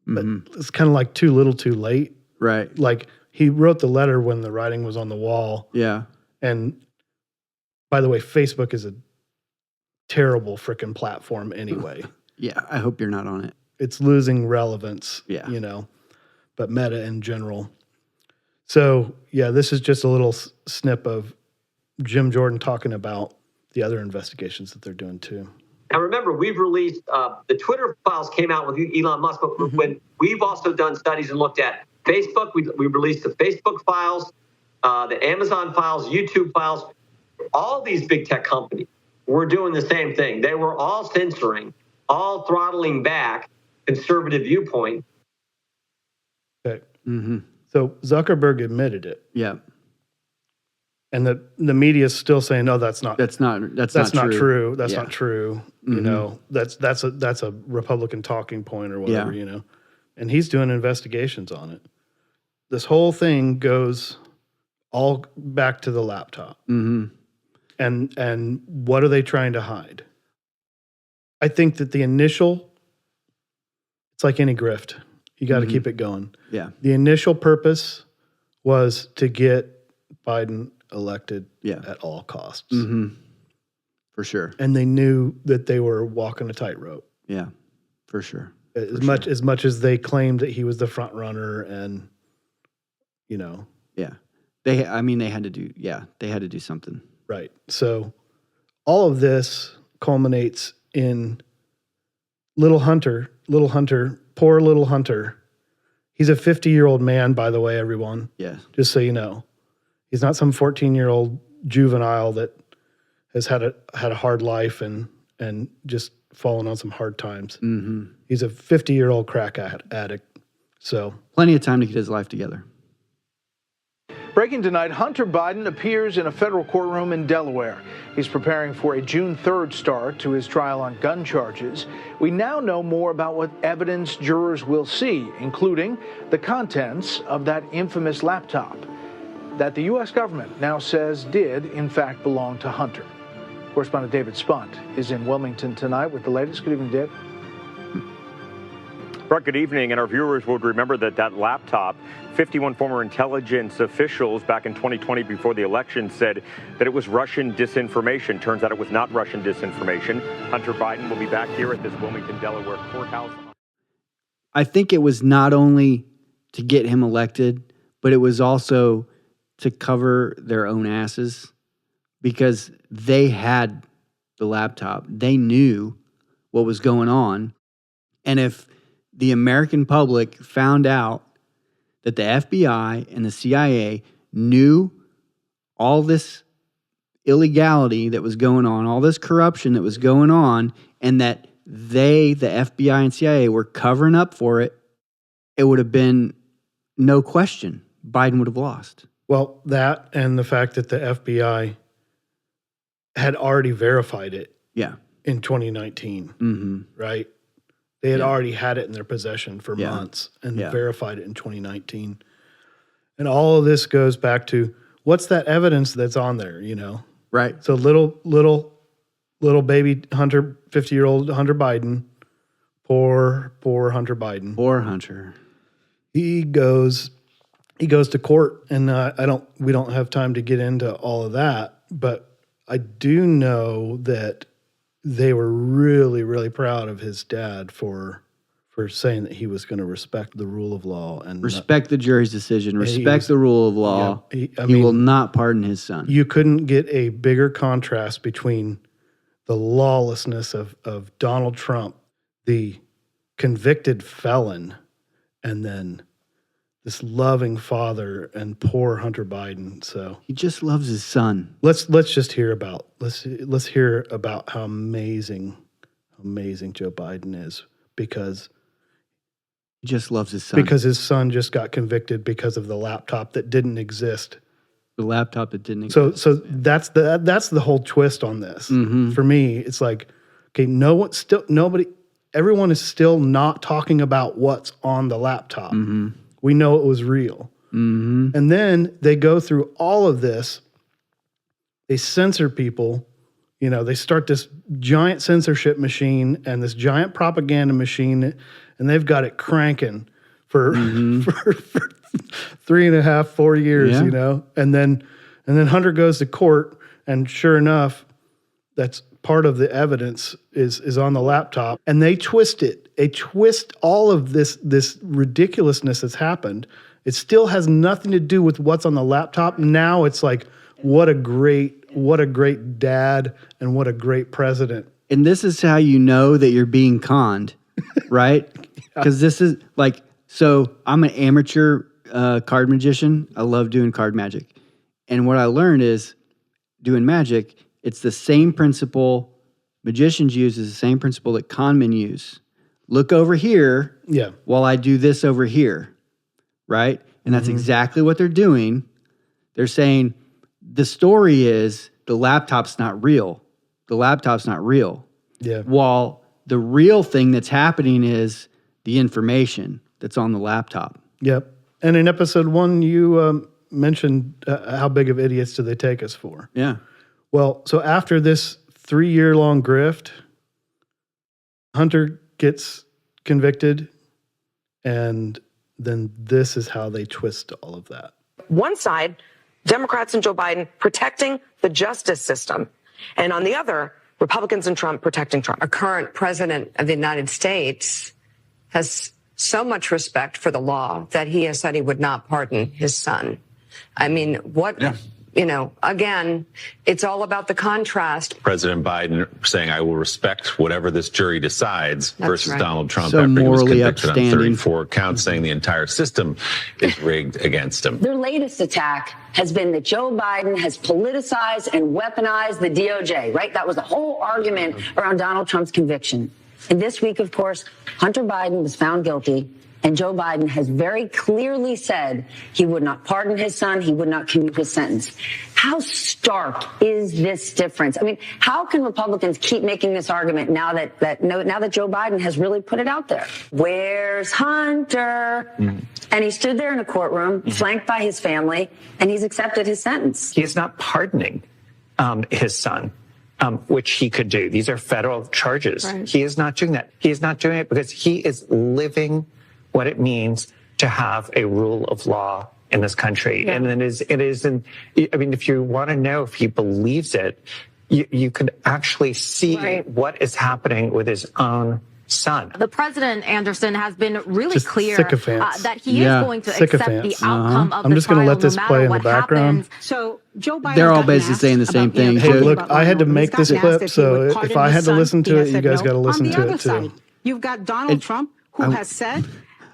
but it's kind of like too little, too late, right? Like he wrote the letter when the writing was on the wall, And by the way, Facebook is a terrible freaking platform anyway. I hope you're not on it. It's losing relevance, but Meta in general. So, this is just a little snip of Jim Jordan talking about the other investigations that they're doing too. And remember, we've released, the Twitter files came out with Elon Musk, but when we've also done studies and looked at Facebook, we released the Facebook files, the Amazon files, YouTube files, all these big tech companies were doing the same thing. They were all censoring, all throttling back conservative viewpoint. Okay. So Zuckerberg admitted it. Yeah. And the media is still saying, "No, that's not true. That's not true. You know, that's a Republican talking point or whatever. You know." And he's doing investigations on it. This whole thing goes all back to the laptop. And what are they trying to hide? I think that the initial, it's like any grift. You got to keep it going. Yeah. The initial purpose was to get Biden elected at all costs. For sure. And they knew that they were walking a tightrope. Yeah, for sure. As much as they claimed that he was the front runner and, you know. Yeah. They had to do something. Right. So all of this culminates in poor little Hunter. He's a 50-year-old man, by the way, everyone. Yeah. Just so you know. He's not some 14-year-old juvenile that has had a hard life and just fallen on some hard times. He's a 50-year-old crack addict. So plenty of time to get his life together. Breaking tonight, Hunter Biden appears in a federal courtroom in Delaware. He's preparing for a June 3rd start to his trial on gun charges. We now know more about what evidence jurors will see, including the contents of that infamous laptop that the U.S. government now says did, in fact, belong to Hunter. Correspondent David Spunt is in Wilmington tonight with the latest. Good evening, Dave. Brett, good evening, and our viewers would remember that laptop, 51 former intelligence officials back in 2020 before the election said that it was Russian disinformation. Turns out it was not Russian disinformation. Hunter Biden will be back here at this Wilmington, Delaware courthouse. I think it was not only to get him elected, but it was also to cover their own asses because they had the laptop. They knew what was going on. And if the American public found out that the FBI and the CIA knew all this illegality that was going on, all this corruption that was going on, and that the FBI and CIA, were covering up for it, it would have been no question. Biden would have lost. Well, that and the fact that the FBI had already verified it in 2019, right? They had already had it in their possession for months and verified it in 2019. And all of this goes back to, what's that evidence that's on there, you know? Right. So little baby Hunter, 50-year-old Hunter Biden, poor Hunter Biden. Poor Hunter. He goes to court, and we don't have time to get into all of that, but I do know that they were really, really proud of his dad for saying that he was going to respect the rule of law and respect the jury's decision, respect the rule of law. Yeah, he will not pardon his son. You couldn't get a bigger contrast between the lawlessness of Donald Trump, the convicted felon, and then this loving father and poor Hunter Biden. So he just loves his son. Let's just hear about let's hear about how amazing Joe Biden is, because he just loves his son. Because his son just got convicted because of the laptop that didn't exist. The laptop that didn't exist. So that's the whole twist on this. For me, it's like, okay, everyone is still not talking about what's on the laptop. We know it was real. And then they go through all of this. They censor people. You know, they start this giant censorship machine and this giant propaganda machine, and they've got it cranking for 3.5, 4 years, you know? And then Hunter goes to court, and sure enough, that's part of the evidence is on the laptop, and they twist it. They twist all of this ridiculousness that's happened. It still has nothing to do with what's on the laptop. Now it's like, what a great dad and what a great president. And this is how you know that you're being conned, right? Because this is like, so I'm an amateur card magician. I love doing card magic. And what I learned is doing magic, it's the same principle magicians use, is the same principle that con men use. Look over here while I do this over here, right? And that's exactly what they're doing. They're saying the story is the laptop's not real. The laptop's not real. Yeah. While the real thing that's happening is the information that's on the laptop. Yep. And in episode 1, you mentioned how big of idiots do they take us for? Yeah. Well, so after this 3-year-long grift, Hunter gets convicted, and then this is how they twist all of that. One side, Democrats and Joe Biden protecting the justice system, and on the other, Republicans and Trump protecting Trump. Our current president of the United States has so much respect for the law that he has said he would not pardon his son. I mean, you know, again, it's all about the contrast. President Biden saying, I will respect whatever this jury decides, versus right. Donald Trump So after he was morally convicted upstanding. on 34 counts, saying the entire system is rigged against him. Their latest attack has been that Joe Biden has politicized and weaponized the DOJ, right? That was the whole argument around Donald Trump's conviction. And this week, of course, Hunter Biden was found guilty. And Joe Biden has very clearly said he would not pardon his son. He would not commute his sentence. How stark is this difference? I mean, how can Republicans keep making this argument now that Joe Biden has really put it out there? Where's Hunter? And he stood there in a courtroom, flanked by his family, and he's accepted his sentence. He is not pardoning his son. Which he could do. These are federal charges. Right. He is not doing that. He is not doing it because he is living what it means to have a rule of law in this country. Yeah. And it is, I mean, if you want to know if he believes it, you could actually see Right. what is happening with his own son. The president, Anderson, has been really Just clear sycophants. that he is going to accept the outcome of I'm the just going to trial let this no play matter in the what background. happens. So Joe Biden They're all basically saying the same thing. Hey, too. look, I had to make this clip, so if I had to listen to it, you guys got to listen to it too. You've got Donald Trump, who has said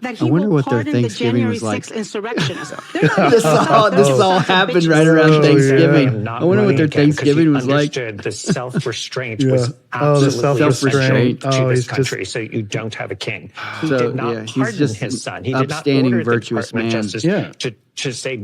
that I he wonder will what their pardon the Thanksgiving January was like. 6th insurrectionists. This all happened right around Thanksgiving. I wonder what their Thanksgiving was like. The self-restraint Yeah. was the absolutely self-restraint. essential to this country, so you don't have a king. He did not he's pardon just his son. an He did not upstanding, order the virtuous Department of man. Justice to say,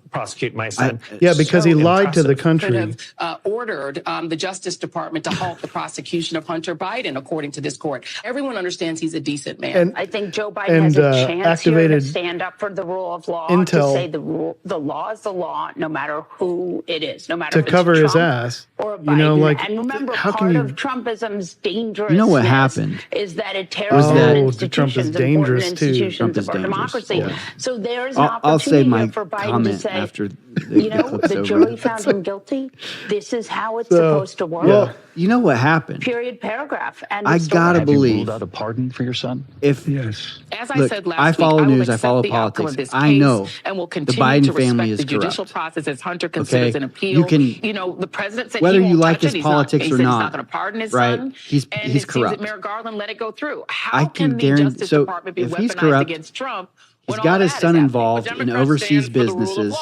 prosecute my son. Because he lied to the country. Could have ordered the Justice Department to halt the prosecution of Hunter Biden, according to this court. Everyone understands he's a decent man. I think Joe Biden has a chance here to stand up for the rule of law, to say the law is the law, no matter who it is, no matter To if it's cover his Trump ass. or Biden. You know, like, and remember, how part can you... of Trumpism's dangerousness You know what happened? is that it tears down institutions, Trump is dangerous important too. institutions Trump is of our dangerous, democracy. yeah. So there's an I'll say opportunity my here for Biden to comment say, after you know, clip's the over. jury found him guilty. This is how it's supposed to work. Well, you know what happened? Period, paragraph. And I gotta believe. Ruled out a pardon for your son? If As I look, said last I follow week, news, I I will follow accept the outcome politics. of this I case know and will the continue Biden to family respect is the judicial corrupt. process as Hunter considers an appeal. You can, You know, the president said whether he won't you like touch it. his He's politics he or said he's not, not going to pardon his right? son. He's and corrupt. it seems that Merrick Garland let it go through. How I can can the guarantee. Justice So Department be if he's weaponized corrupt, against Trump? he's got his son involved in overseas businesses.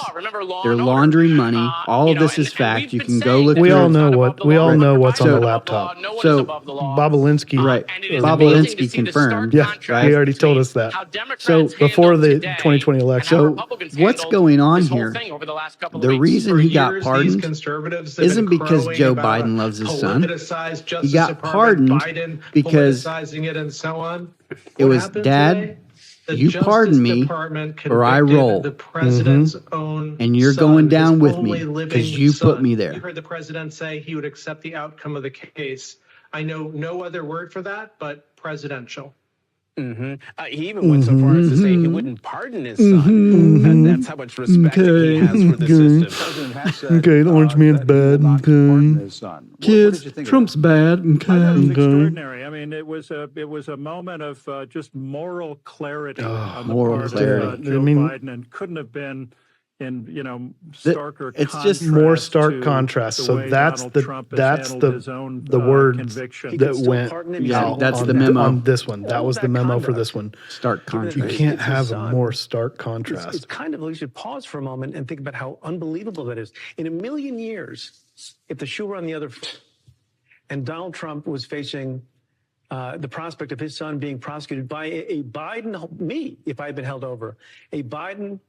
They're laundering money. All of this is fact. You can go look. We all know what's on the So- laptop. So Bobolinsky, right, Bobolinsky confirmed. Yeah, right? he already told us that. So before the 2020 election. So what's going on here? The reason he got pardoned isn't because Joe Biden loves his son. He got pardoned because it was, Dad, you pardon me or I roll. And you're going down with me because you put me You there. heard the president say he would accept the outcome of the case. I know no other word for that, but presidential. He even went so far as to say he wouldn't pardon his son. And that's how much respect he has for the system. Okay, the orange man's bad. Kids, Trump's bad. I thought it was extraordinary. I mean, it was a moment of just moral clarity on the moral part clarity. of Joe Biden, and couldn't have been in starker. It's just more stark to contrast. the So way that's Donald the Trump has that's handled his own, the word conviction. that went Yeah, out that's on the memo. on this one. That was the memo for this one. Stark contrast. You can't It's have his a son. more stark contrast. It's kind of, we should pause for a moment and think about how unbelievable that is. In a million years, if the shoe were on the other foot and Donald Trump was facing the prospect of his son being prosecuted by a Biden, me, if I had been held over, a Biden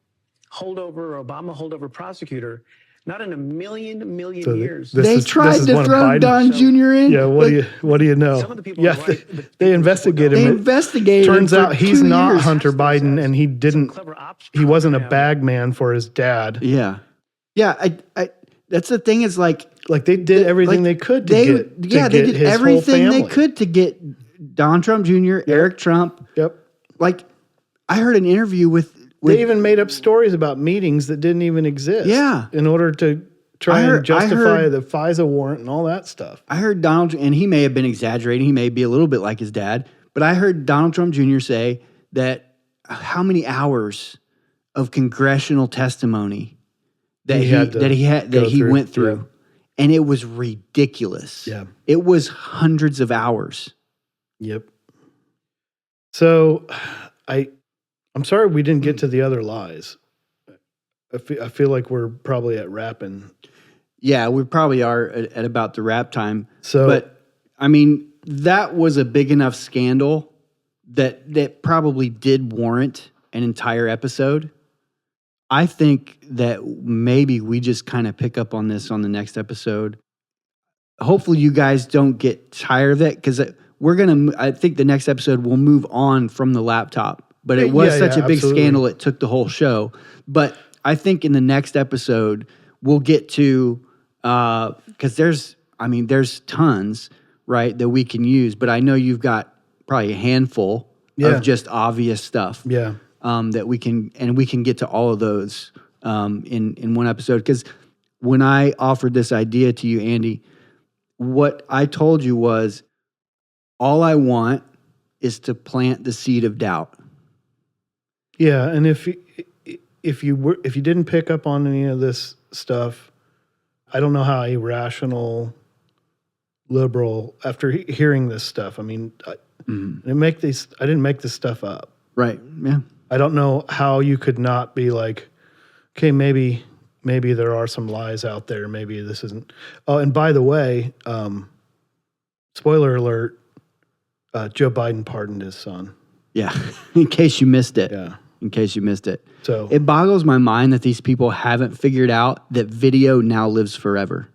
holdover or Obama holdover prosecutor, not in a million years. They tried to throw Don Jr. in. Yeah, what do you know? Yeah, they investigated him. They investigated Turns him for out he's 2 not years. Hunter Biden, and he wasn't a bag man for his dad. Yeah, yeah. I that's the thing is like they did everything they could to get they did his everything whole they family. could to get Donald Trump Jr., Eric Trump. Yep. Like I heard an interview with They even made up stories about meetings that didn't even exist. Yeah. In order to try and justify the FISA warrant and all that stuff. I heard Donald, and he may have been exaggerating. He may be a little bit like his dad, but I heard Donald Trump Jr. say that how many hours of congressional testimony that he went through, and it was ridiculous. Yeah, it was hundreds of hours. Yep. So, I'm sorry we didn't get to the other lies. I feel like we're probably at wrapping. Yeah, we probably are at about the wrap time. So, but I mean, that was a big enough scandal that probably did warrant an entire episode. I think that maybe we just kind of pick up on this on the next episode. Hopefully you guys don't get tired of it, because I think the next episode will move on from the laptop. But it was such a big scandal, it took the whole show. But I think in the next episode, we'll get to, because there's tons, right, that we can use. But I know you've got probably a handful of just obvious stuff. Yeah. That we can get to all of those in one episode. Because when I offered this idea to you, Andy, what I told you was all I want is to plant the seed of doubt. Yeah, and if you didn't pick up on any of this stuff, I don't know how a rational liberal, after hearing this stuff, I mean, I didn't make this stuff up. Right. Yeah. I don't know how you could not be like, okay, maybe there are some lies out there. Maybe this isn't. Oh, and by the way, spoiler alert, Joe Biden pardoned his son. Yeah. In case you missed it. Yeah. In case you missed it. So it boggles my mind that these people haven't figured out that video now lives forever.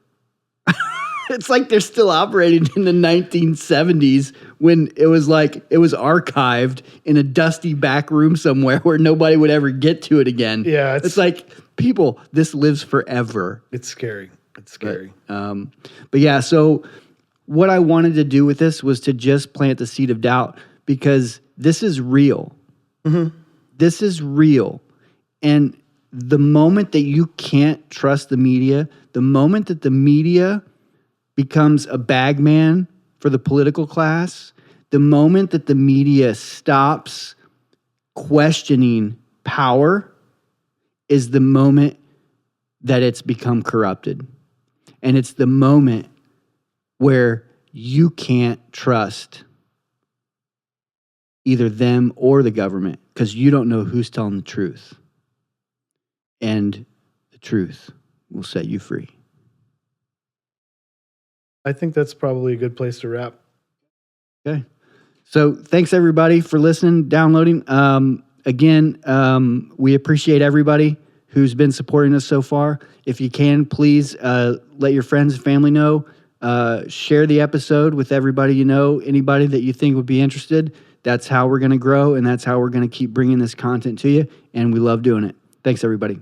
It's like they're still operating in the 1970s when it was archived in a dusty back room somewhere where nobody would ever get to it again. Yeah. It's like, people, this lives forever. It's scary. It's scary. But yeah, so what I wanted to do with this was to just plant the seed of doubt, because this is real. Mm-hmm. This is real. And the moment that you can't trust the media, the moment that the media becomes a bagman for the political class, the moment that the media stops questioning power is the moment that it's become corrupted. And it's the moment where you can't trust either them or the government because you don't know who's telling the truth. And the truth will set you free. I think that's probably a good place to wrap. Okay. So thanks everybody for listening, downloading. Again, we appreciate everybody who's been supporting us so far. If you can, please let your friends and family know. Share the episode with everybody you know, anybody that you think would be interested. That's how we're going to grow, and that's how we're going to keep bringing this content to you, and we love doing it. Thanks, everybody.